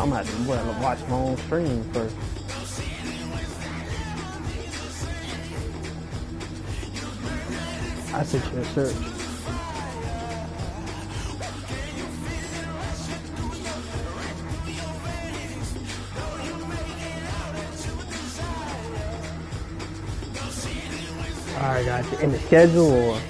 I'm gonna have to watch my own stream first. I sent you a search. Alright, got you. In the schedule or?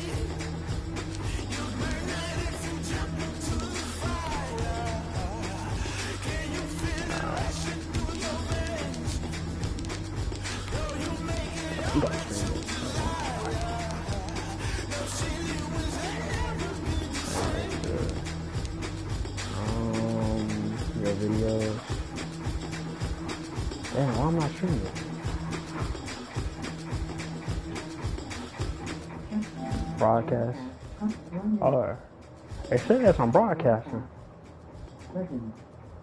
Your videos. Damn, why am I streaming? Broadcast. Oh, it says I'm broadcasting.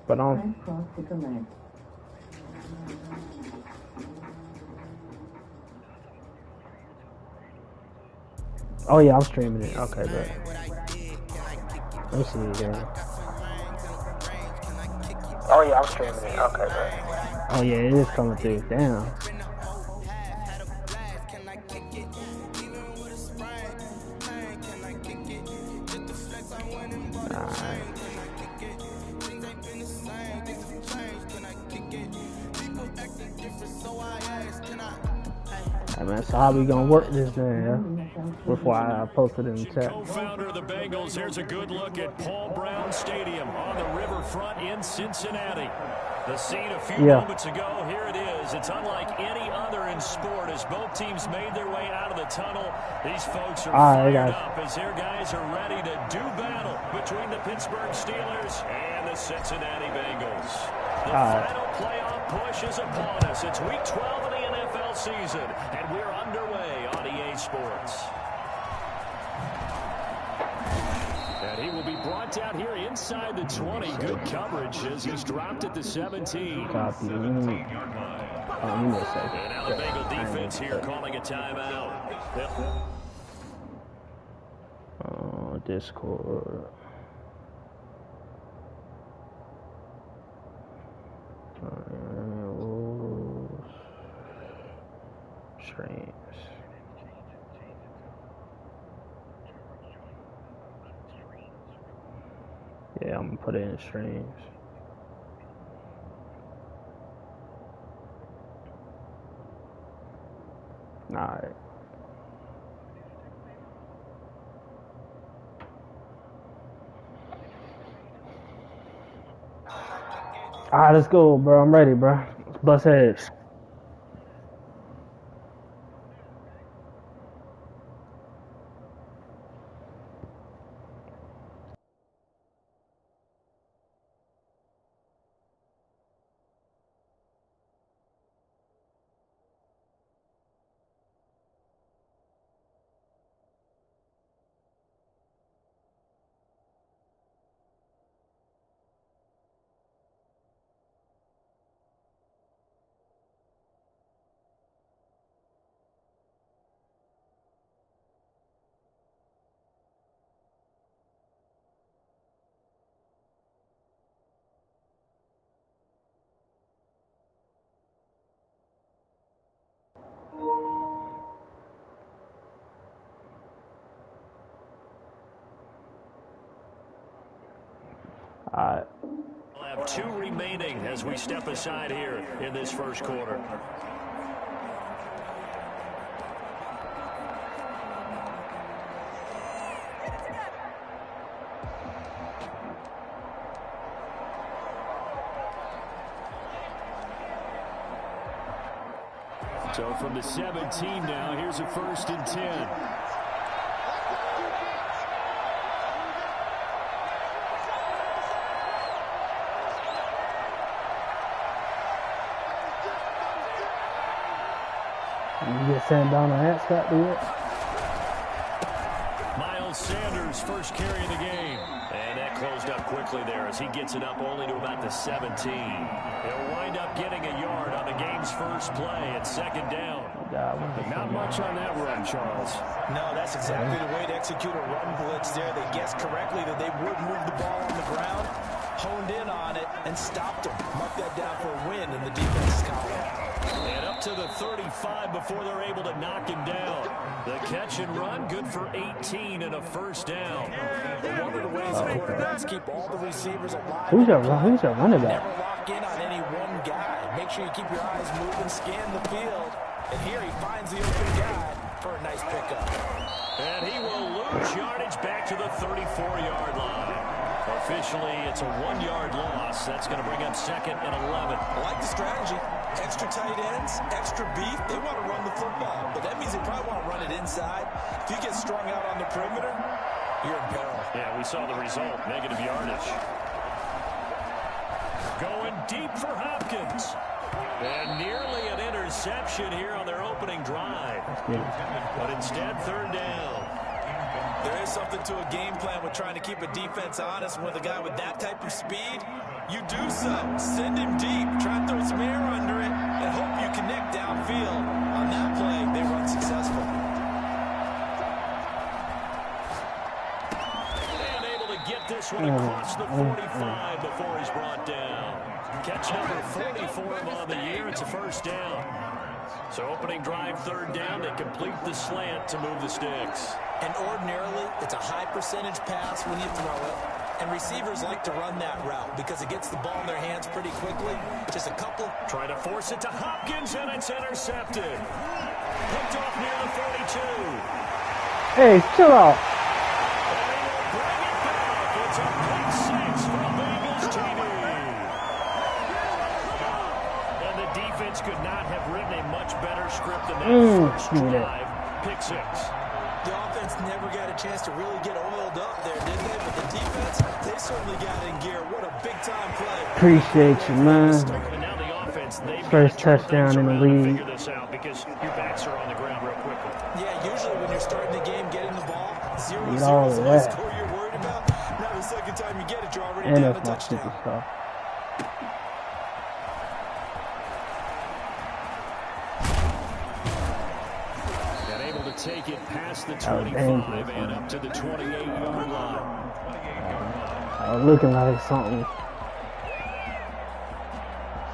But I'm. Oh yeah, I'm streaming it. Okay, but let me see it again. Oh yeah, I'm streaming it. Okay, but oh yeah, it is coming through. Damn. Hey man, so how we gonna work this thing before I post it in the chat? Co-founder of the Bengals, here's a good look at Paul Brown Stadium on the riverfront in Cincinnati. The scene a few moments ago, here it is. It's unlike any other in sport as both teams made their way out of the tunnel. These folks are fired up as their guys are ready to do battle between the Pittsburgh Steelers and the Cincinnati Bengals. The final playoff push is upon us. It's week 12 of the NFL season, and we're underway on EA Sports. And he will be brought down here inside the 20. Good coverage as he's dropped at the 17. Copy. And now the Bengal defense here calling a timeout. Discord. Streams. Yeah, I'm gonna put it in streams. Alright. Alright, let's go, bro. I'm ready, bro. Let's bust heads. We'll have 2 remaining as we step aside here in this first quarter. So from the 17 now, here's a 1st and 10. You get sent down the hat, Scott, do it. Miles Sanders, first carry of the game. And that closed up quickly there as he gets it up only to about the 17. He'll wind up getting a yard on the game's first play at 2nd down. Not much on that run, Charles. No, that's exactly the way to execute a run blitz there. They guessed correctly that they would move the ball on the ground. honed in on it and stopped him. Mark that down for a win in the defense's column. And up to the 35 before they're able to knock him down. The catch and run, good for 18 and a first down. One of the ways the quarterbacks keep all the receivers alive. Who's your running back? Never lock in on any one guy. Make sure you keep your eyes moving, scan the field. And here he finds the open guy for a nice pickup. And he will lose yardage back to the 34-yard line. Officially, it's a 1-yard loss. That's going to bring up 2nd and 11. I like the strategy. Extra tight ends, extra beef. They want to run the football, but that means they probably want to run it inside. If you get strung out on the perimeter, you're in peril. Yeah, we saw the result. Negative yardage. Going deep for Hopkins. And nearly an interception here on their opening drive. But instead, 3rd down. There is something to a game plan with trying to keep a defense honest. With a guy with that type of speed, you do so. Send him deep. Try and throw some air under it and hope you connect downfield. On that play, they run successful. And able to get this one across the 45 before he's brought down. Catch number 40 for him on the year. It's a first down. So opening drive, 3rd down. They complete the slant to move the sticks. And ordinarily, it's a high percentage pass when you throw it. And receivers like to run that route because it gets the ball in their hands pretty quickly. Just a couple. Try to force it to Hopkins, and it's intercepted. Picked off near the 42. Hey, chill out. And he will bring it back. It's a pick 6 from Bengals TD. And the defense could not have written a much better script than that first drive. Pick 6. The offense never got a chance to really get oiled up there, did they? But the defense, they certainly got in gear. What a big-time play. Appreciate you, man. And now the offense, First touchdown in the league. Figure this out because your backs are on the ground real quickly. Yeah, usually when you're starting the game, getting the ball, 0-0 is the score you're worried about. Now the second time you get it, you're already down a touchdown. Take it past the 25 and up to the 28-yard line. Looking like something.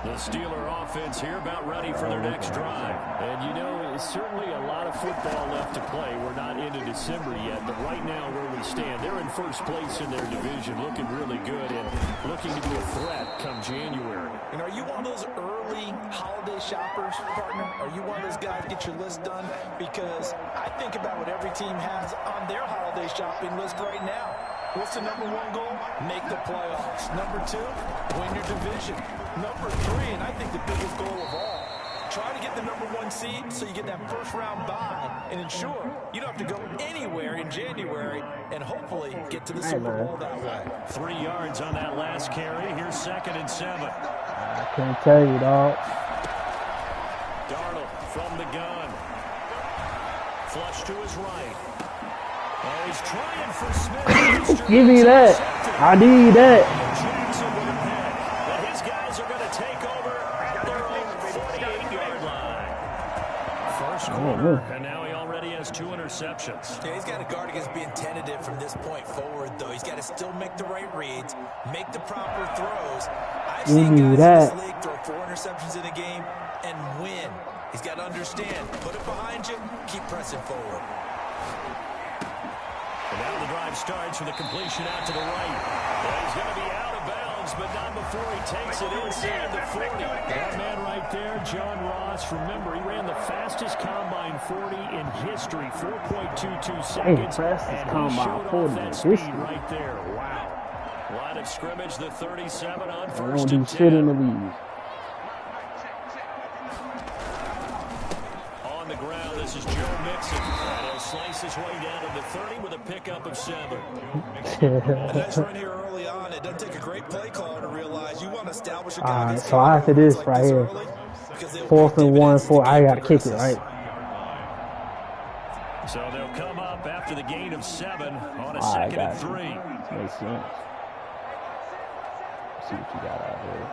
The Steeler offense here about ready for their next drive. And you know, certainly a lot of football left to play. We're not into December yet, but right now where we stand, they're in first place in their division, looking really good and looking to be a threat come January. And are you one of those early holiday shoppers, partner? Are you one of those guys get your list done? Because I think about what every team has on their holiday shopping list right now. What's the number 1 goal? Make the playoffs. Number 2, win your division. Number 3, and I think the biggest goal of all, try to get the number 1 seed so you get that first-round bye and ensure you don't have to go anywhere in January and hopefully get to the Super Bowl that way. 3 yards on that last carry. Here's 2nd and 7. I can't tell you, dog. Darnold from the gun. Flush to his right. Oh, he's trying for Smith. Give me that. I need that. Jackson with a pick. But his guys are going to take over at their own 48-yard line. First quarter, and now he already has 2 interceptions. Yeah, he's got to guard against being tentative from this point forward, though. He's got to still make the right reads, make the proper throws. I've seen guys in this league throw 4 interceptions in a game and win. He's got to understand, put it behind you, keep pressing forward. And now the drive starts with a completion out to the right. Well, he's going to be out of bounds, but not before he takes it inside the 40. That man right there, John Ross, remember, he ran the fastest combine 40 in history, 4.22 seconds. Fastest combine 40 in history. Right there, wow. Line of scrimmage, the 37 on first and 10. Shit in the league. On the ground, this is Joe Mixon. And he'll slice his way down to the 30 with a pickup of 7. Nice run here early on. It doesn't take a great play caller to realize you want to establish a guy. All right, so after this like right here, 4th and 1, 4, I got to kick it, right? So they'll come up after the gain of 7 on a 2nd and 3. Makes sense. Let's see what you got out here.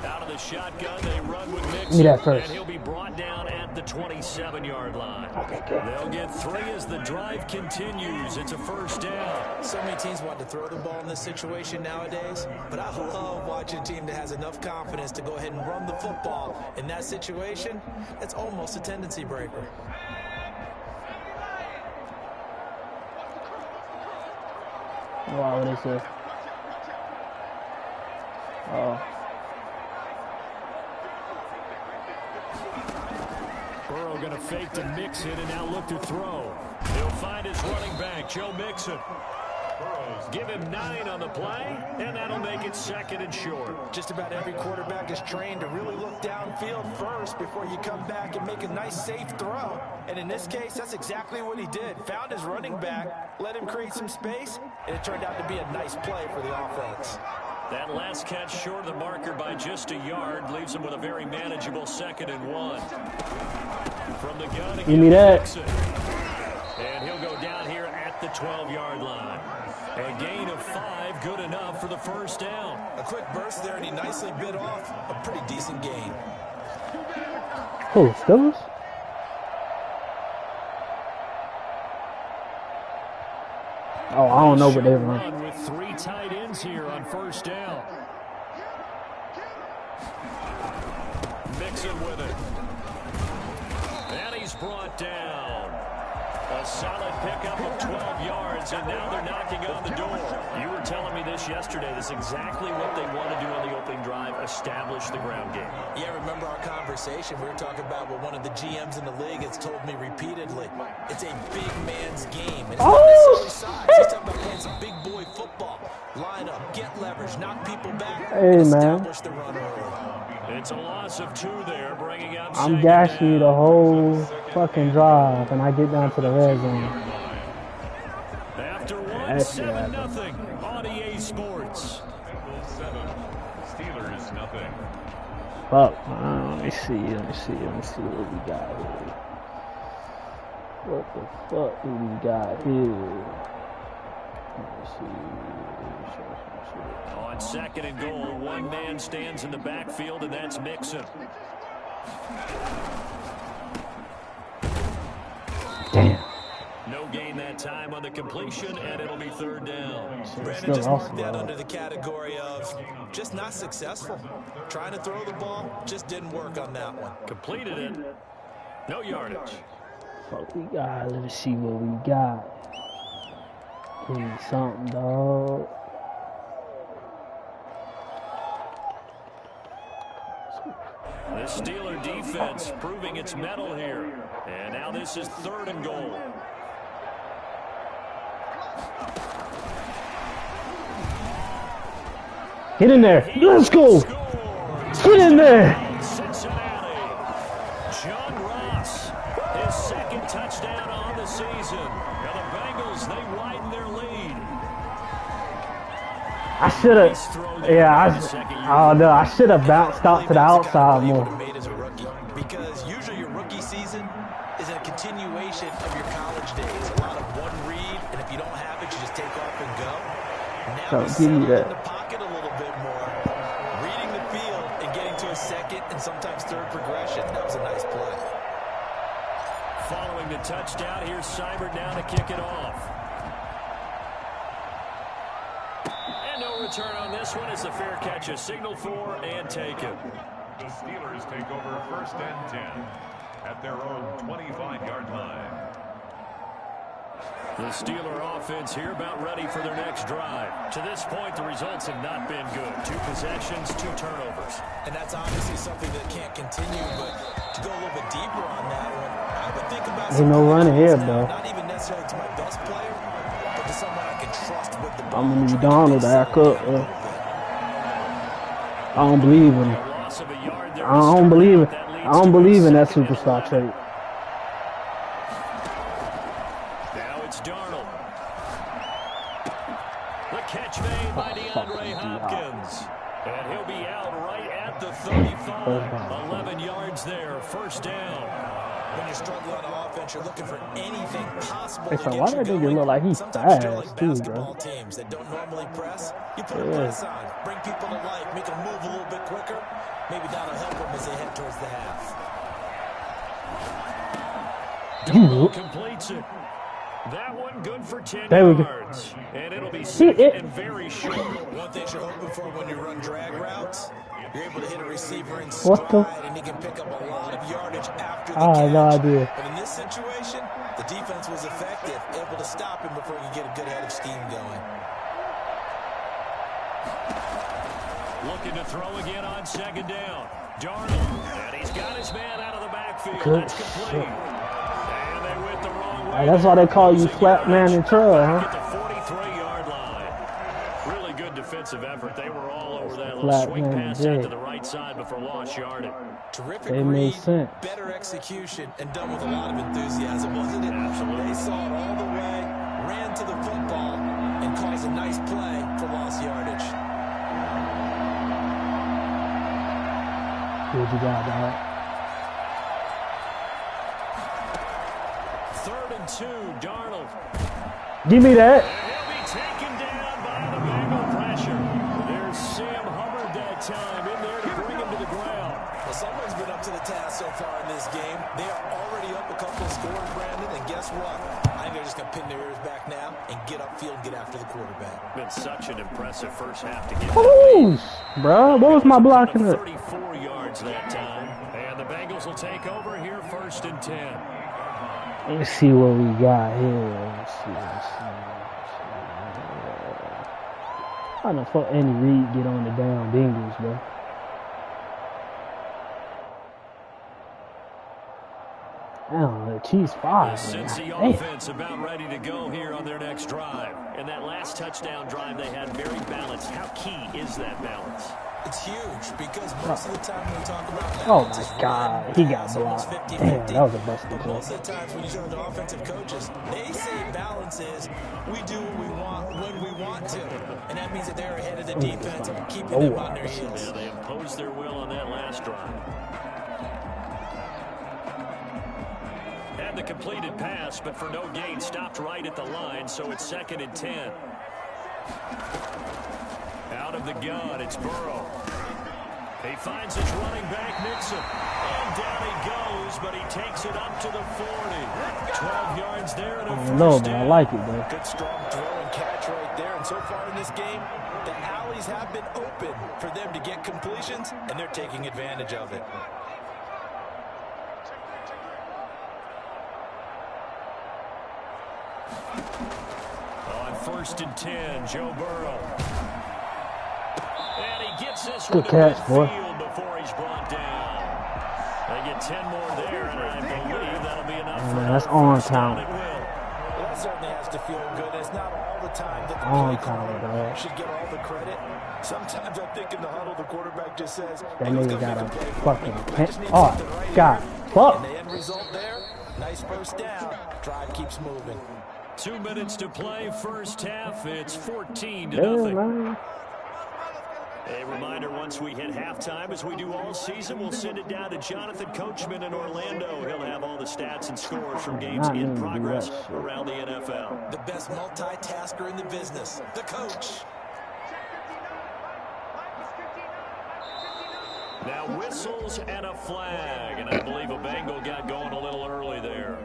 Out of the shotgun, they run with Mixon. Give me that first. And he'll be brought down at the 27-yard line. They'll get 3 as the drive continues. It's a first down. So many teams want to throw the ball in this situation nowadays, but I love watching a team that has enough confidence to go ahead and run the football. In that situation, that's almost a tendency breaker. Wow, what is this? Oh. Burrow going to fake to Mixon and now look to throw. He'll find his running back, Joe Mixon. Give him 9 on the play, and that'll make it 2nd and short. Just about every quarterback is trained to really look downfield first before you come back and make a nice, safe throw. And in this case, that's exactly what he did. Found his running back, let him create some space, and it turned out to be a nice play for the offense. That last catch short of the marker by just a yard leaves him with a very manageable 2nd and 1. From the gun again, give me that. Mixon. And he'll go down here at the 12-yard line. A gain of 5, good enough for the first down. A quick burst there, and he nicely bit off a pretty decent gain. Oh, Steelers? Oh, I don't know what they're running. With 3 tight ends here on first down. Mixon with it. And he's brought down. A solid pickup of 12 yards, and now they're knocking on the door. You were telling me this yesterday. This is exactly what they want to do on the opening drive, establish the ground game. Yeah, remember our conversation? We were talking about what one of the GMs in the league has told me repeatedly. It's a big man's game. It's not necessarily size. He's talking about playing some big boy football. Line up, get leverage, knock people back, hey, establish the run early. It's a loss of 2 there, bringing up I'm gashing you the whole fucking drive, and I get down to the red zone. After 1, 7-0 on EA Sports. Steelers nothing. Fuck, let me see what we got here. What the fuck do we got here? Let me see. On 2nd and goal, 1 man stands in the backfield, and that's Mixon. Damn. No gain that time on the completion, and it'll be 3rd down. Brandon just marked that under the category of just not successful. Trying to throw the ball, just didn't work on that one. Completed it. No yardage. Fuck we got. Let me see what we got. Give me something, dog. The Steeler defense proving its mettle here. And now this is 3rd and goal. Get in there. Let's go. Get in there. Cincinnati. John Ross, his 2nd touchdown on the season. Now the Bengals, they widen their lead. I should have. Yeah, I should have bounced out to the outside more. Because usually your rookie season is a continuation of your college days. A lot of one read, and if you don't have it, you just take off and go. Now he's give me that. in the pocket a little bit more, reading the field and getting to a 2nd and sometimes 3rd progression. That was a nice play. Following the touchdown, here's Seibert now to kick it off. And no return on this one as the fair catch is signaled for and taken. The Steelers take over 1st and 10 at their own 25-yard line. The Steeler offense here about ready for their next drive. To this point, the results have not been good. 2 possessions, 2 turnovers. And that's obviously something that can't continue, but to go a little bit deeper on that one, I would think about Ain't no running here, bro. Not even necessarily to my best player, but to someone I can trust with the ball. I'm gonna need Donald to back up. I don't believe in him. I don't believe in that superstar trait. Now it's Darnold. The catch made by DeAndre Hopkins. And he'll be out right at the 35. 11 yards there, first down. When you're struggling on offense, you're looking for anything possible Hey, to so get why you that nigga going. look like he's Sometimes you're like fast, too, basketball bro? teams that don't normally press. You put a press on, bring people to life, make them move a little bit quicker. Maybe that'll help them as they head towards the half. Darnold completes it. That one good for 10 there we yards. go. And it'll be second and very short. One thing you're hoping for when you run drag routes, you're able to hit a receiver in What the? stride, and he can pick up a lot of yardage after the I catch. had no idea. But in this situation, the defense was effective, able to stop him before he could get a good head of steam going. Looking to throw again on second down. Darnold, and he's got his man out of the backfield. Good That's complete. shit. And they went the wrong way. That's why they call you flat man in trail, At huh? the 43-yard line. Really good defensive effort. They were all over that little Flat swing man, pass out to the right side before lost yardage. Terrific They made read, sense. better execution, and done with a lot of enthusiasm, wasn't it? Absolutely. They saw it all the way, ran to the football, and caused a nice play for lost yardage. What you got, dog? 3rd and 2, Darnold. Give me that. And he'll be taken down by the Bengal pressure. There's Sam Hubbard that time in there to bring him to the ground. Well, someone's been up to the task so far in this game. They are already up a couple of scores, Brandon, and guess what? I think they're just going to pin their ears back now and get upfield and get after the quarterback. Been such an impressive first half to get that Woo, bro. What was my blocking at? 34 yards that time. And the Bengals will take over here 1st and 10. Let's see what we got here. Let's see. How the fuck Andy Reid get on the damn Bengals, bro? I don't know, Chiefs 5. Cincy Man. offense about ready to go here on their next drive. And that last touchdown drive they had very balanced. How key is that balance? It's huge because most of the time when we talk about Oh balance, it's my God, run, he got pass, almost blocked. 50-50. Damn, that was a busted But play. most of the times when you talk to offensive coaches, they say balance is we do what we want when we want to. And that means that they're ahead of the defense, keeping them on their heels. Yeah, they imposed their will on that last drive. Had the completed pass, but for no gain, stopped right at the line, so it's 2nd and 10. Out of the gun, it's Burrow. He finds his running back, Nixon. And down he goes, but he takes it up to the 40. 12 yards there and a first No, but down. I like it, though. Good strong throw and catch right there. And so far in this game, the alleys have been open for them to get completions, and they're taking advantage of it. On 1st and 10, Joe Burrow. And he gets this Good one catch, to boy. midfield before he's brought down. They get 10 more there, and I believe that'll be enough for Man, that's another on first down count. at will. Well, that certainly has to feel good. It's not all the time that the On play count, caller bro. should get all the credit. Sometimes I think in the huddle, the quarterback just says, That "Who's nigga gonna got make a play for me? fucking I just need oh, something right God, here." fuck. And the end result there, nice first down. Drive keeps moving. 2 minutes to play, first half. It's 14 to Yeah, nothing. man. A reminder, once we hit halftime, as we do all season, we'll send it down to Jonathan Coachman in Orlando. He'll have all the stats and scores from games Not in me to do progress that shit. around the NFL. The best multitasker in the business, the coach. Now whistles and a flag, and I believe a Bengal got going a little early there.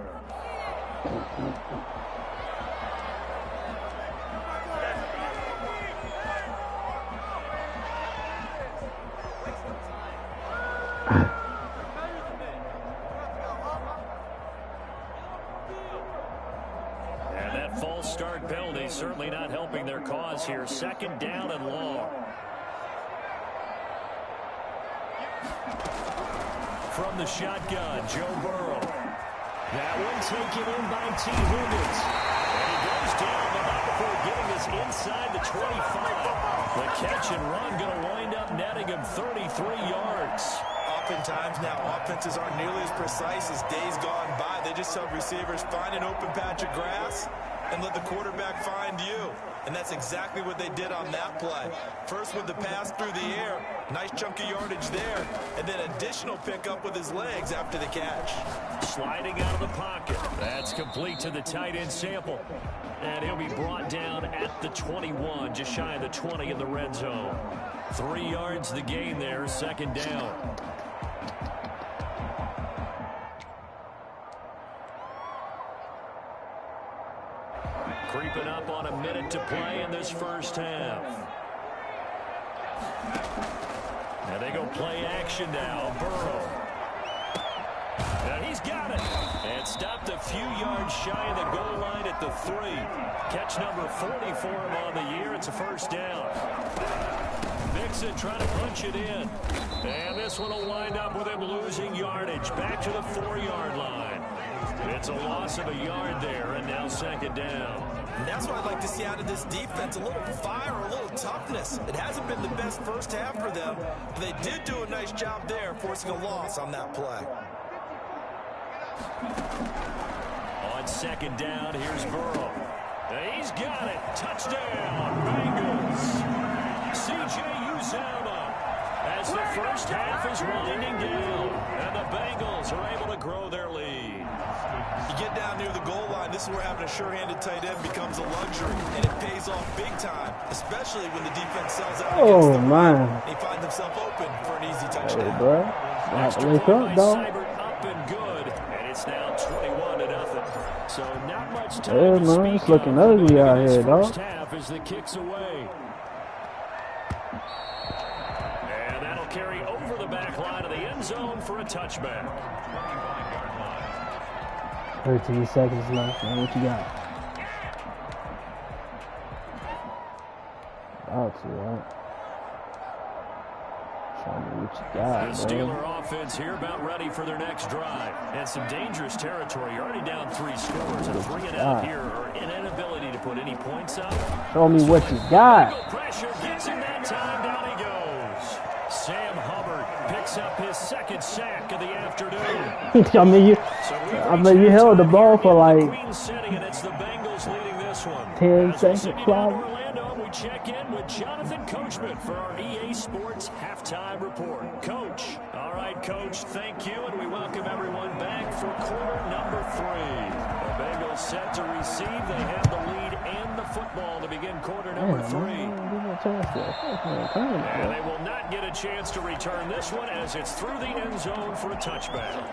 And that false start penalty certainly not helping their cause here. 2nd down and long. From the shotgun, Joe Burrow. That one taken in by T. Higgins. And he goes down, but not before getting us inside the 25. The catch and run going to wind up netting him 33 yards. Oftentimes now, offenses aren't nearly as precise as days gone by. They just tell receivers, find an open patch of grass and let the quarterback find you. And that's exactly what they did on that play. First with the pass through the air, nice chunk of yardage there, and then additional pickup with his legs after the catch. Sliding out of the pocket. That's complete to the tight end Sample. And he'll be brought down at the 21, just shy of the 20 in the red zone. 3 yards the gain there, 2nd down. Creeping up on a minute to play in this first half. And they go play action now. Burrow. And he's got it. And stopped a few yards shy of the goal line at the 3. Catch number 40 for him on the year. It's a first down. Mixon trying to punch it in. And this one will wind up with him losing yardage. Back to the 4-yard line. It's a loss of a yard there, and now second down. And that's what I'd like to see out of this defense, a little fire, a little toughness. It hasn't been the best first half for them, but they did do a nice job there, forcing a loss on that play. On second down, here's Burrow. He's got it. Touchdown, Bengals. C.J. Uzomah as the first half is winding down, and the Bengals are able to grow their lead. You get down near the goal line, this is where having a sure-handed tight end becomes a luxury, and it pays off big time, especially when the defense sells out against them. Man. He finds himself open for an easy touchdown. Hey, bro. Have to wake up, dog. Up and good, and it's now 21-0. So not much time yeah, to man, speak it's looking of. ugly out here, dog. First half as the kicks away. And that'll carry over the back line of the end zone for a touchback. 13 seconds left, man. What you got? About to, right? Show me what you got, The Steeler offense here about ready for their next drive. And some dangerous territory. You're already down 3 scores. And 3 and out here are an inability to put any points up. Show me what you got. Pressure gets him that time. Down he goes. Sam Hubbard picks up his second sack of the afternoon. I mean, you held the ball for like Setting, and it's the Bengals leading this one. 10 seconds. Orlando, we check in with Jonathan Coachman for our EA Sports halftime report. Coach. All right, Coach, thank you, and we welcome everyone back for quarter number 3. The Bengals set to receive. They have the lead and the football to begin quarter number 3. And they will not get a chance to return this one as it's through the end zone for a touchback.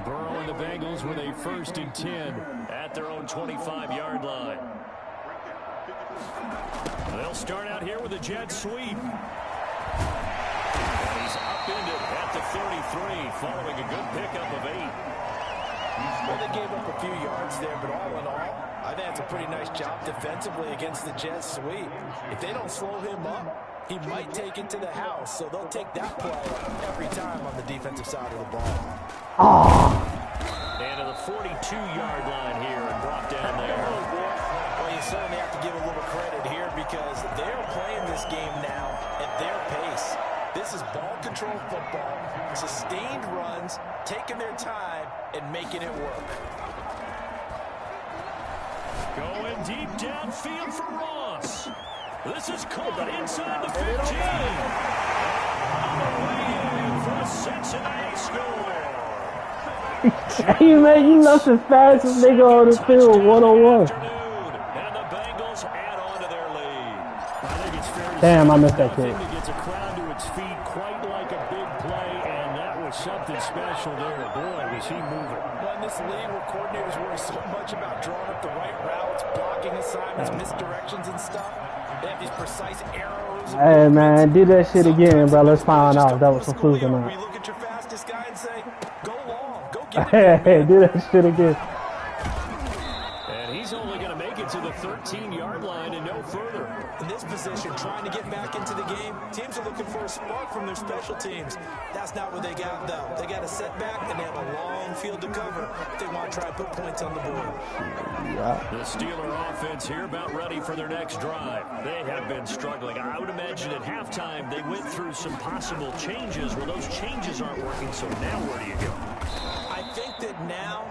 Burrow and the Bengals with a 1st and 10 at their own 25-yard line. They'll start out here with a jet sweep. And he's upended at the 33 following a good pickup of 8. Well, they gave up a few yards there, but all in all, I think that's a pretty nice job defensively against the jet sweep. If they don't slow him up, he might take it to the house, so they'll take that play every time on the defensive side of the ball. And to the 42-yard line here and brought down there. Well, you certainly have to give a little credit here because they're playing this game now at their pace. This is ball control football, sustained runs, taking their time and making it work. Going deep downfield for Ross. This is caught inside the 15. On the way in for a Cincinnati score. Hey, man, you left the fastest nigga on the field, 1-on-1. And the Bengals add on to their lead. I think it's fair to Damn, say I missed that kick. that gets a crowd to its feet quite like a big play, and that was something special there. Boy, was he moving. Well, in this league where coordinators worry so much about drawing up the right routes, blocking assignments, misdirections and stuff, they have these precise arrows. Hey, man, do that shit again, bro. Let's find out if that was some fluke or not. We look at your fastest guy and say, go long, go get it. Hey, do that shit again. And he's only going to make it to the 13-yard line and no further. In this position, trying to get back into the game, teams are looking for a spark from their special teams. That's not what they got, though. They got a setback, and they have a long field to cover if they want to try to put points on the board. The Steeler offense here about ready for their next drive. They have been struggling. I would imagine at halftime they went through some possible changes. Well, those changes aren't working, so now where do you go? I think that now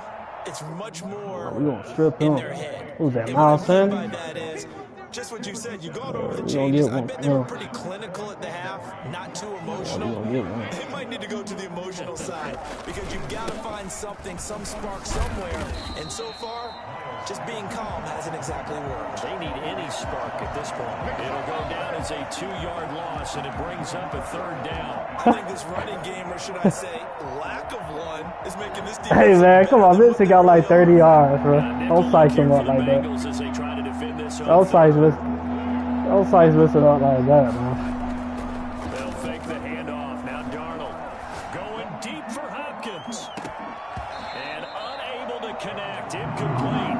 it's much more We gonna strip in him. their head. Who's that, And Miles what I mean by Sanders? that is just what you said. You gone over the changes. I bet they were pretty clinical at the half, not too emotional. They might need to go to the emotional side because you've got to find something, some spark somewhere. And so far, just being calm hasn't exactly worked. They need any spark at this point. It'll go down as a 2-yard loss, and it brings up a 3rd down. I think this running game, or should I say lack of one, is making this defense. Hey, man, come on. Vincent got like 30 yards, bro. Don't psych him up like that. Don't psych listen up like that, man. They'll fake the handoff. Now Darnold going deep for Hopkins. And unable to connect. Incomplete.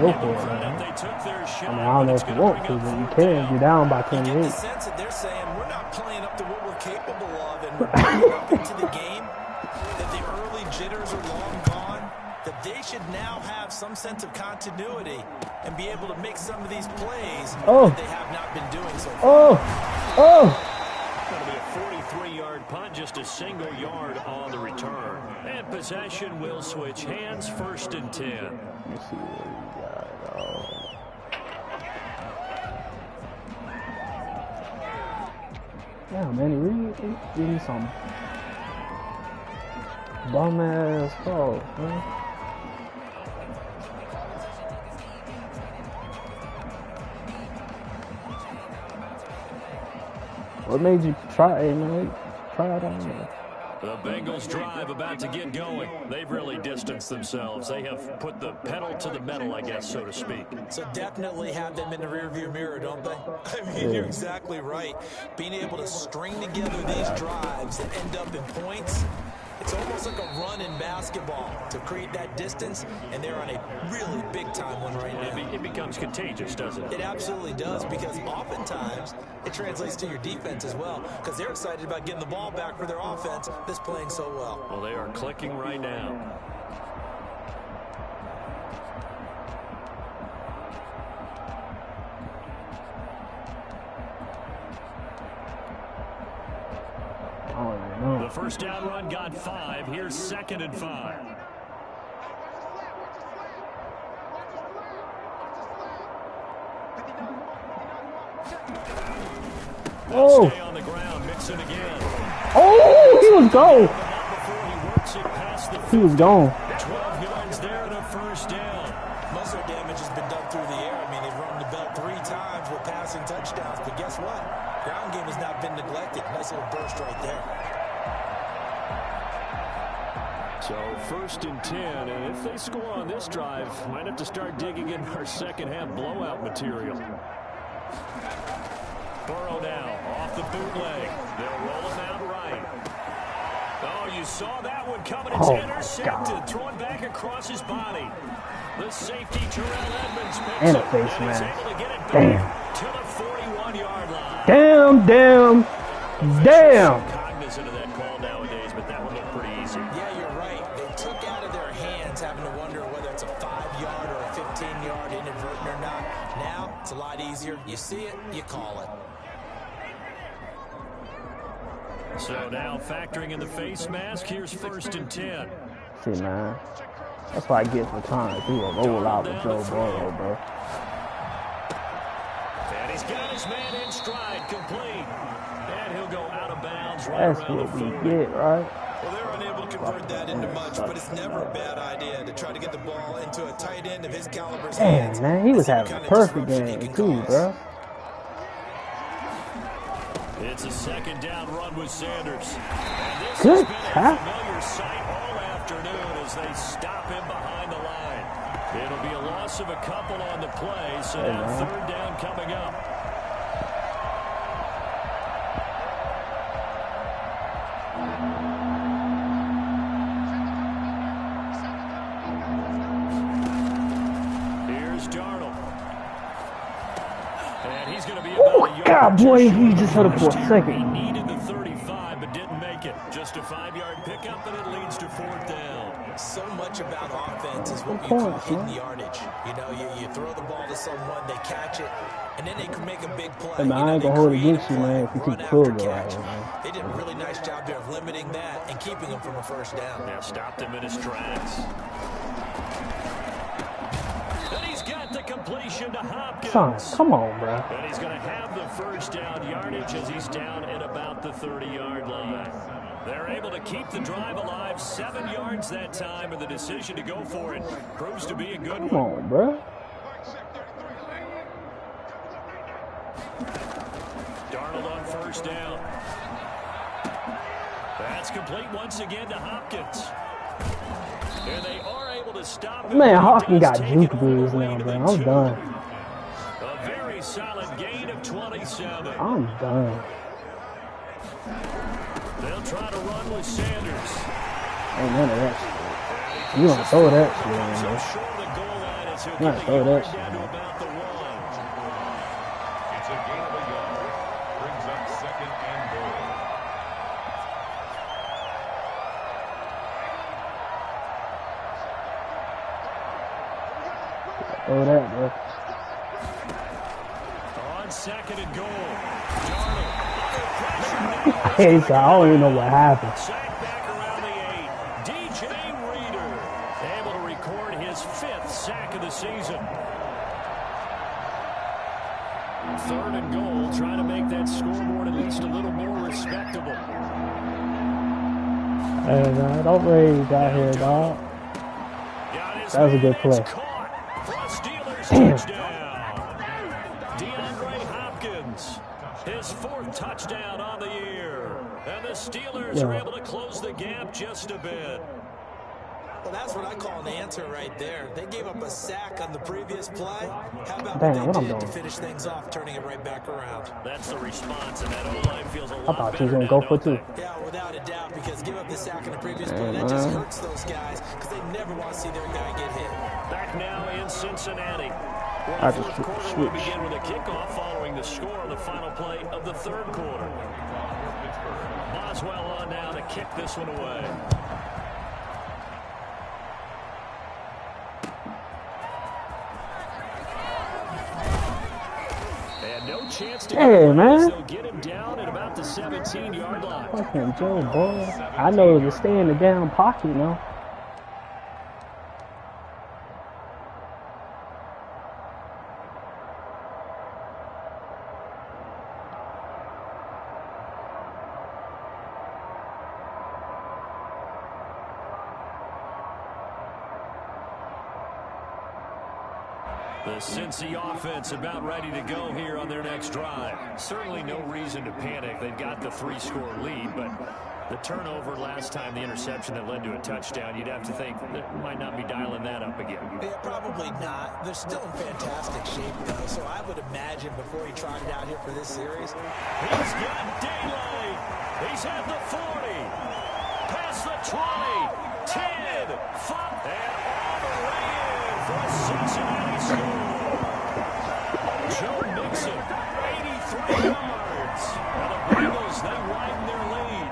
Go for it, man. They took their shot, I don't know if you want to, but you can. You're down by 10 You get the sense that they're saying we're not playing up to what we're capable of, and we're bringing up into the game that the early jitters are long gone, that they should now have some sense of continuity and be able to make some of these plays that they have not been doing so far. Going to be a 43-yard punt, just a single yard on the return. And possession will switch hands, 1st and 10. Let me see what we got. Yeah, man, he really some bum ass calls, man. What made you try it, man? Try it on there. The Bengals drive about to get going. They've really distanced themselves. They have put the pedal to the metal, I guess, so to speak. So definitely have them in the rearview mirror, don't they? I mean, you're exactly right. Being able to string together these drives that end up in points, it's almost like a run in basketball to create that distance, and they're on a really big-time one right now. It becomes contagious, doesn't it? It absolutely does, because oftentimes it translates to your defense as well, because they're excited about getting the ball back for their offense that's playing so well. Well, they are clicking right now. The first down run got 5. Here's 2nd and 5. Oh! Stay on the ground, Mixon again. Oh, he was gone. He was gone. 12 yards there and a first down. Most of their damage has been done through the air. I mean, they've run the belt 3 times with passing touchdowns, but guess what? Ground game has not been neglected. Nice little burst right there. So 1st and 10, and if they score on this drive, might have to start digging in our second half blowout material. Burrow now off the bootleg. They'll roll him out right. Oh, you saw that one coming. It's intercepted. Throwing back across his body. The safety, Terrell Edmonds, picks and it, a face and he's mask. able to get it back to the 41-yard line. Damn. Cognizant of that call nowadays, but that one looked pretty easy. Yeah, you're right. They took out of their hands having to wonder whether it's a 5-yard or a 15-yard inadvertent or not. Now, it's a lot easier. You see it, you call it. So now factoring in the face mask, here's 1st and 10. See, man, that's what I get for trying to do a rollout with Joe Burrow, bro. And he's got his man in stride, complete. And he'll go out of bounds right That's around what the we 40. get, right? Well, they're unable to convert that into much, but it's never a bad idea to try to get the ball into a tight end of his caliber's hands. Damn, man, he was having a perfect game, too, bro. It's a 2nd down run with Sanders. And this Good has been tap. a familiar sight all afternoon as they stop him behind the line. It'll be a loss of a couple on the play, so now 3rd down coming up. Here's Darnold. And he's going to be about Oh, a yard God, or two boy, short he of just the hit it for a first here. second. He needed the 35, but didn't make it. Just a 5-yard pickup, and it leads to 4th down. So much about offense is what you call hidden yardage. You know, you throw the ball to someone, they catch it, and then they can make a big play. Hey, man, I ain't gonna hold it against you, man, if you keep Kruger right here, man. They did a really nice job there of limiting that and keeping him from a first down. Now stopped him in his tracks. And he's got the completion to Hopkins. Son, come on, bro. And he's going to have the first down yardage as he's down at about the 30-yard line. They're able to keep the drive alive, 7 yards that time, and the decision to go for it proves to be a good one. Come on, bro. Darnold on first down. That's complete once again to Hopkins. And they are able to stop him. Man, Hawkins got juke bruise now, bro. I'm done. A very solid gain of 27. I'm done. They'll try to run with Sanders. Ain't none of that shit. You don't throw that shit, man. You don't throw that shit, man. It's a gain of a yard. Brings up 2nd and goal. Throw that, bro. On 2nd and goal. Hey, so I don't even know what happened. Sack back around the 8. DJ Reader able to record his 5th sack of the season. 3rd and goal, trying to make that scoreboard at least a little more respectable. Hey, man, don't rage out here, dog. That was a good play. Damn. DeAndre Hopkins, his 4th touchdown on the year. And the Steelers are able to close the gap just a bit. Well, that's what I call an answer right there. They gave up a sack on the previous play. How about Damn, what what they I'm did to doing? finish things off, turning it right back around? That's the response, and that O-line feels a lot I thought you was better gonna go now, for don't 2. Yeah, without a doubt, because give up the sack on the previous play, that just hurts those guys because they never want to see their guy get hit. Back now in Cincinnati. I The just fourth quarter will switched. begin with a kickoff following the score on the final play of the 3rd quarter. Boswell on now to kick this one away. And no chance to Hey, man. They'll get him down at about the 17-yard line. Fucking Joe, boy. I know to stay in the damn pocket now. The Cincy offense about ready to go here on their next drive. Certainly no reason to panic. They've got the 3-score lead, but the turnover last time, the interception that led to a touchdown, you'd have to think that might not be dialing that up again. Yeah, probably not. They're still in fantastic shape, though, so I would imagine before he trotted out here for this series. He's got daylight. He's at the 40. Past the 20. 10. 5. And all the way in for a Cincinnati score. Joe Mixon, 83 yards. And the Bengals, they widen their lead.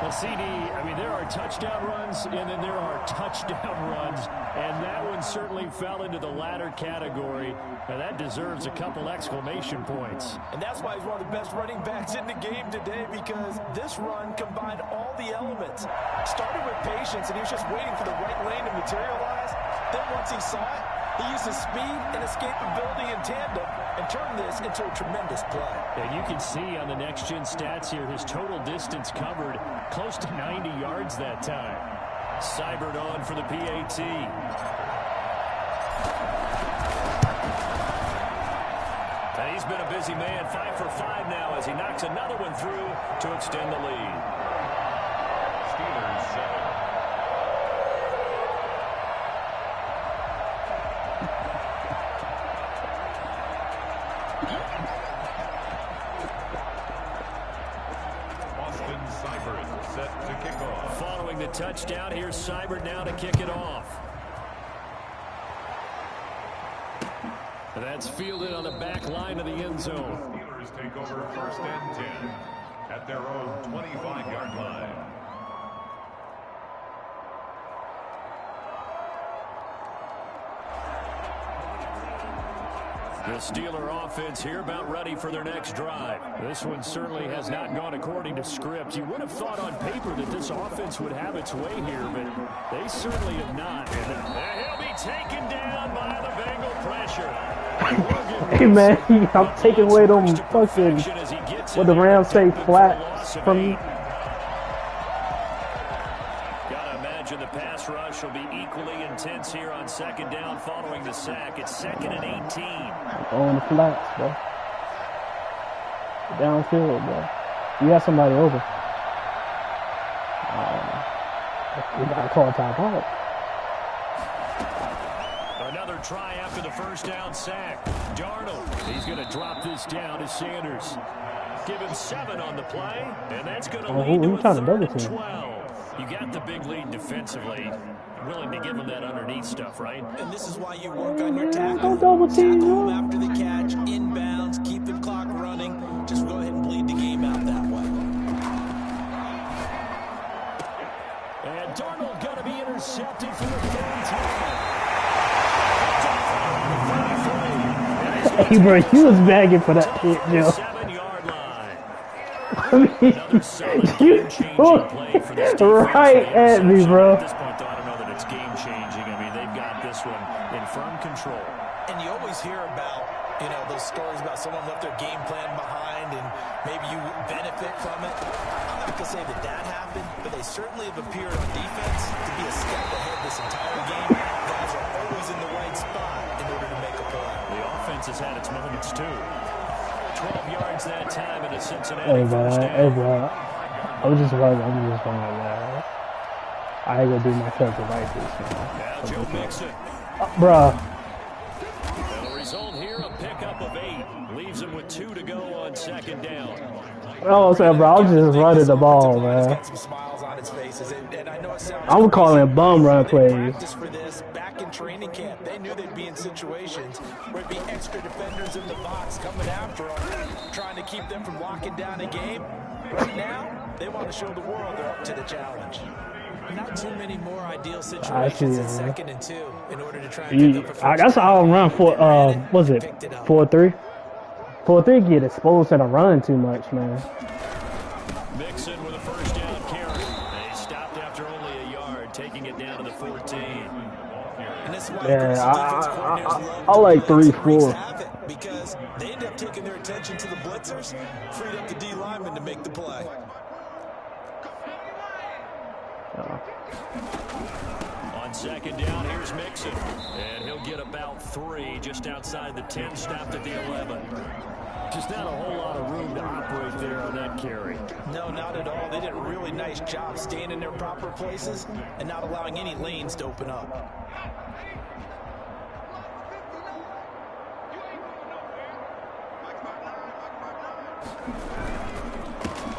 Well, CD, I mean, there are touchdown runs, and then there are touchdown runs, and that one certainly fell into the latter category, and that deserves a couple exclamation points. And that's why he's one of the best running backs in the game today, because this run combined all the elements. Started with patience, and he was just waiting for the right lane to materialize. Then once he saw it, he used his speed and escapability in tandem and turned this into a tremendous play. And you can see on the next-gen stats here, his total distance covered close to 90 yards that time. Seibert on for the PAT. And he's been a busy man, 5 for 5 now as he knocks another one through to extend the lead. Steelers 7. Set to kick off. Following the touchdown, here's Seibert now to kick it off. And that's fielded on the back line of the end zone. Steelers take over 1st and 10 at their own 25-yard line. The Steeler offense here about ready for their next drive. This one certainly has not gone according to script. You would have thought on paper that this offense would have its way here, but they certainly have not. And he'll be taken down by the Bengal pressure. Hey man, I'm taking away them fucking, what the Rams say, flats from me. Gotta imagine the pass rush will be equally intense here on second down following the sack. It's 2nd and 18. On the flats, bro. Downfield, bro. You got somebody over. We gotta call timeout. Another try after the first down sack. Darnold, he's going to drop this down to Sanders. Give him 7 on the play, and that's going to lead to a 3rd and 12. You got the big lead defensively. Willing to give him that underneath stuff, right? And this is why you work on your tackle. Don't double team, tackle him after the catch, inbounds, keep the clock running. Just go ahead and bleed the game out that way. And Darnold going to be intercepted for the 3rd time. Hey, bro, you was bagging for that hit, yo. 7-yard line. I mean, you looked right at me, bro. At this point, though, I don't know that it's game-changing. I mean, they've got this one in firm control. And you always hear about, those stories about someone left their game plan behind and maybe you benefit from it. I'm not going to say that happened, but they certainly have appeared on defense to be a step ahead this entire game. Guys are always in the right spot in order to make a play. The offense has had its moments, too. 12 yards that time in a Cincinnati Hey, first down. hey, bro. I'm just running, man. I ain't gonna do my cousin like this, man. Now Joe Mixon. Bruh. And the result here, a pickup of 8. Leaves him with 2 to go on second down. I'm saying, bro, I'm just running the ball, man. I'm calling bum run plays. For this back in training camp, they knew they'd be in situations where it'd be extra defenders in the box coming after them, trying to keep them from locking down a game. Right now, they want to show the world they're up to the challenge. Not too many more ideal situations in 2nd and 2 in order to try and pick up a first. That's how I run for, was it 4-3? 4-3 get exposed and I run too much, man. Mixon with a first down carry. They stopped after only a yard, taking it down to the 14. And this is why I like 3-4. because they end up taking their attention to the blitzers, freed up the D lineman to make the play. On second down, here's Mixon. And he'll get about 3 just outside the 10, stopped at the 11. Just not a whole lot of room to operate there on that carry. No, not at all. They did a really nice job staying in their proper places and not allowing any lanes to open up.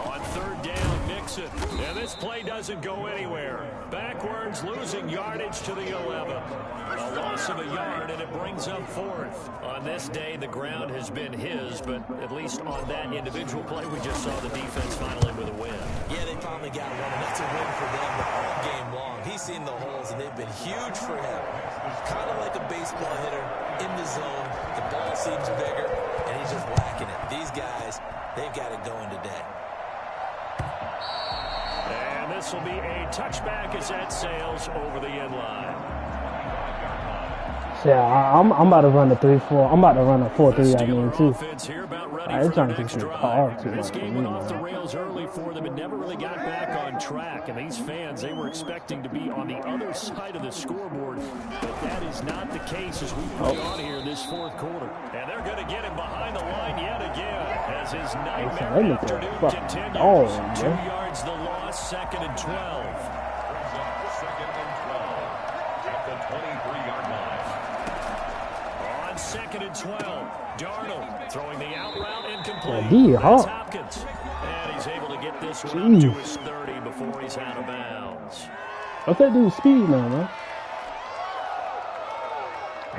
On 3rd down, Mixon. And this play doesn't go anywhere. Backwards, losing yardage to the 11. A loss of a yard, and it brings up 4th. On this day, the ground has been his, but at least on that individual play, we just saw the defense finally with a win. Yeah, they finally got one, and that's a win for them, but all game long. He's seen the holes, and they've been huge for him. Kind of like a baseball hitter in the zone. The ball seems bigger, and he's just whacking it. These guys, they've got it going today. And this will be a touchback as that sails over the end line. Yeah, I'm about to run a 3-4. I'm about to run a 4-3, I mean, too. I'm trying to get some power too much. This game went off the rails early for them and never really got back on track. And these fans, they were expecting to be on the other side of the scoreboard. But that is not the case as we play on here this 4th quarter. And they're going to get him behind the line yet again as his nightmare afternoon continues. 2 yards the loss, 2nd and 12. Second and 12 at the 23-yard line. On 2nd and 12, Darnold throwing the out route incomplete. That's Hopkins. And he's able to get this one up to his 30 before he's out of bounds. What's that dude's speed now, man?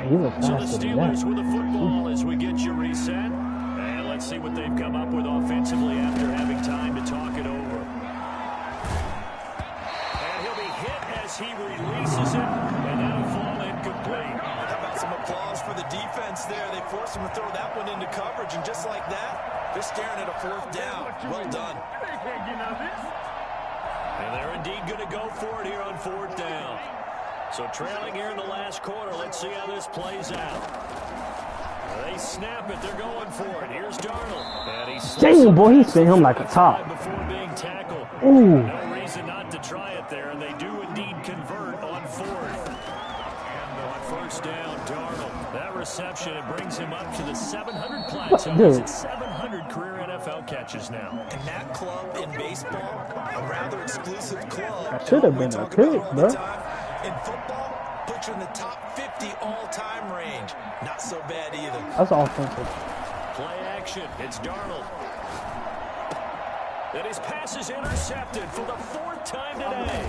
He was So the faster than Steelers that. with the football as we get you reset. And let's see what they've come up with offensively after having time to talk it over. And he'll be hit as he releases it. And that'll fall incomplete. How about some applause for the defense there? They forced him to throw that one into coverage, and just like that, they're staring at a fourth down. Well done. And they're indeed going to go for it here on fourth down. So trailing here in the last quarter. Let's see how this plays out. They snap it. They're going for it. Here's Darnold. Dang, boy, he spin him like a top. Before being tackled. Ooh. No reason not to try it there, and they do indeed convert on fourth. On first down, Darnold. That reception, it brings him up to the 700 plateau. He's at 700 career NFL catches now. And that club in baseball, a rather exclusive club. That should have been a pick, bro. In football, put you in the top 50 all-time range. Not so bad either. That's offensive. Play action. It's Darnold. And his pass is intercepted for the fourth time today.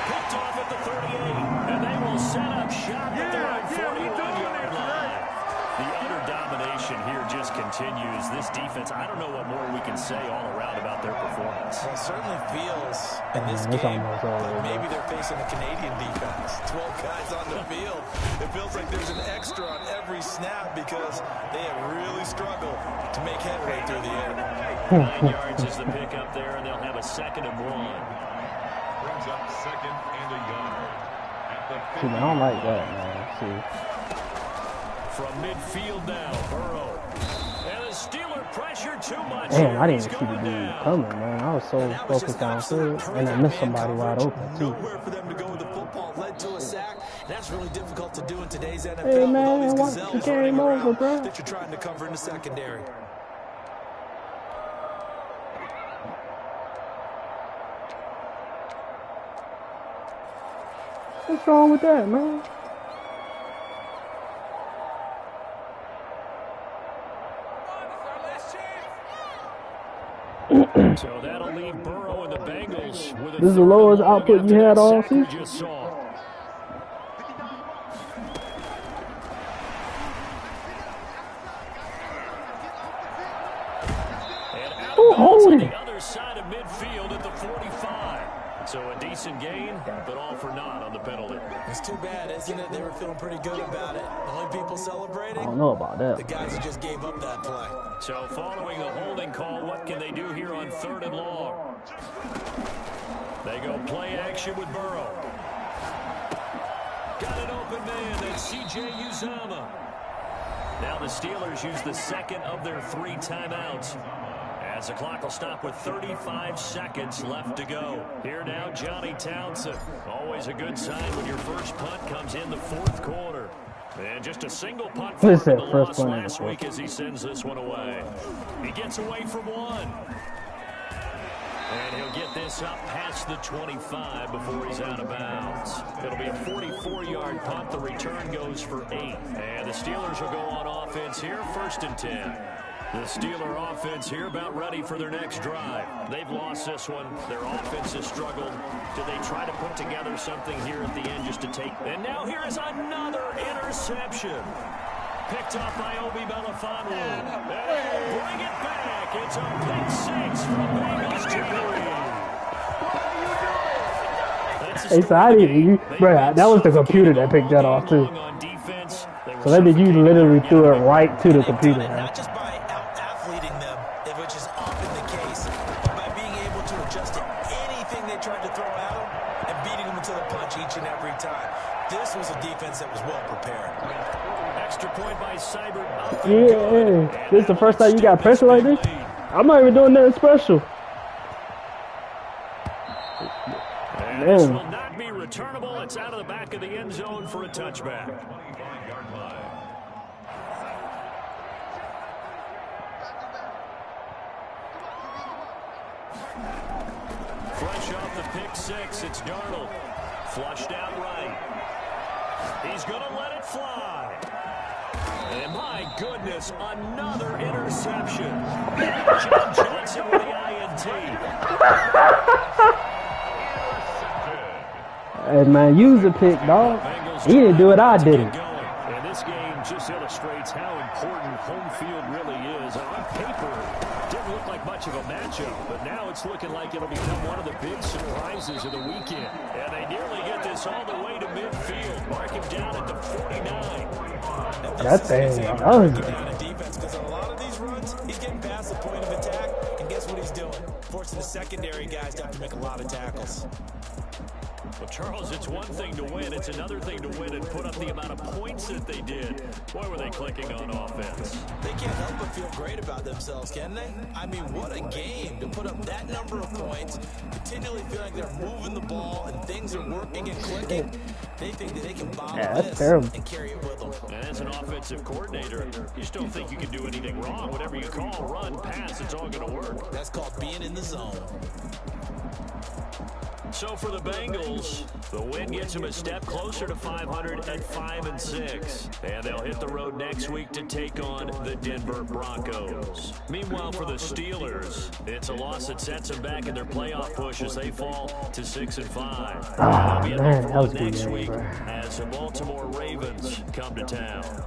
Picked off at the 38. And they will set up shop at their own 41-yard line. The utter domination here just continues. This defense, I don't know what more we can say all around about their performance. Well, it certainly feels in this game like maybe they're facing a Canadian defense. 12 guys on the field. It feels like there's an extra on every snap because they have really struggled to make headway through the air. 9 yards is the pickup there, and they'll have a 2nd and 1. Brings up 2nd and a yard. See, I don't like that, man. See. From midfield now, Burrow. And the Steeler pressure too much. Damn, I didn't see the dude coming, man. I was so focused on food, and I missed somebody wide open, too. Nowhere for them to go with the football. Led to a sack. That's really difficult to do in today's NFL. Hey, man, with all watch these the gazelles game running over, around bro. that you're trying to cover in the secondary. What's wrong with that, man? So that'll leave Burrow and the Bengals with a This is the lowest output you had all season? just saw. On the other side of midfield at the 45. So a decent gain, but all for naught on the penalty. It's too bad, isn't it? They were feeling pretty good about it. The only people celebrating? I don't know about that. The guys who just gave up that play. So following the holding call, what can they do here on 3rd and long? They go play action with Burrow. Got an open man, that's C.J. Uzomah. Now the Steelers use the 2nd of their 3 timeouts. As the clock will stop with 35 seconds left to go. Here now, Johnny Townsend. Always a good sign when your first punt comes in the 4th quarter. And just a single punt for the loss last week as he sends this one away. He gets away from one. And he'll get this up past the 25 before he's out of bounds. It'll be a 44-yard punt. The return goes for 8. And the Steelers will go on offense here, 1st and 10. The Steeler offense here about ready for their next drive. They've lost this one. Their offense has struggled. Do they try to put together something here at the end just to take? And now here is another interception. Picked off by Obi Melifonwu. And bring it back. It's a pick 6 from Bengals Jerry. Hey, so I didn't, bro, that was the computer that picked that off, too. So that means you literally threw it right to the computer, man. Not just by out-athleting them, which is often the case, but by being able to adjust to anything they tried to throw at them and beating them to the punch each and every time. This was a defense that was well prepared. Extra point by Seibert. Yeah, this is the first time you got pressure like this? I'm not even doing nothing special. And this will not be returnable. It's out of the back of the end zone for a touchback. 25-yard line. Fresh off the pick 6, it's Darnold. Flushed out right. He's going to let it fly. And my goodness, another interception. John Johnson with the INT. Hey, man, use the pick, dog. He didn't do it, I did it. And this game just illustrates how important home field really is. On paper, didn't look like much of a matchup, but now it's looking like it'll become one of the big surprises of the weekend. And they nearly get this all the way to midfield. Mark him down at the 49. That thing, down in defense because on a lot of these runs, he's getting past the point of attack, and guess what he's doing? Forcing the secondary guys to have to make a lot of tackles. Well, Charles, it's one thing to win. It's another thing to win and put up the amount of points that they did. Boy, were they clicking on offense. They can't help but feel great about themselves, can they? I mean, what a game to put up that number of points, continually feel like they're moving the ball and things are working and clicking. They think that they can bomb this and carry it with them. And as an offensive coordinator, you just don't think you can do anything wrong. Whatever you call, run, pass, it's all going to work. That's called being in the zone. So for the Bengals, the win gets them a step closer to 500 at 5-6. And they'll hit the road next week to take on the Denver Broncos. Meanwhile, for the Steelers, it's a loss that sets them back in their playoff push as they fall to 6-5. Ah, They'll be man, at that was home good next game, week bro. as the Baltimore Ravens come to town.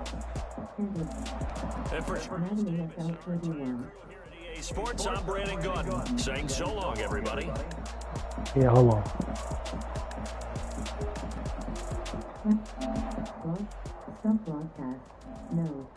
And for Sports, I'm Brandon Gordon saying so long, everybody. Yeah, hold on. Stop broadcast. No.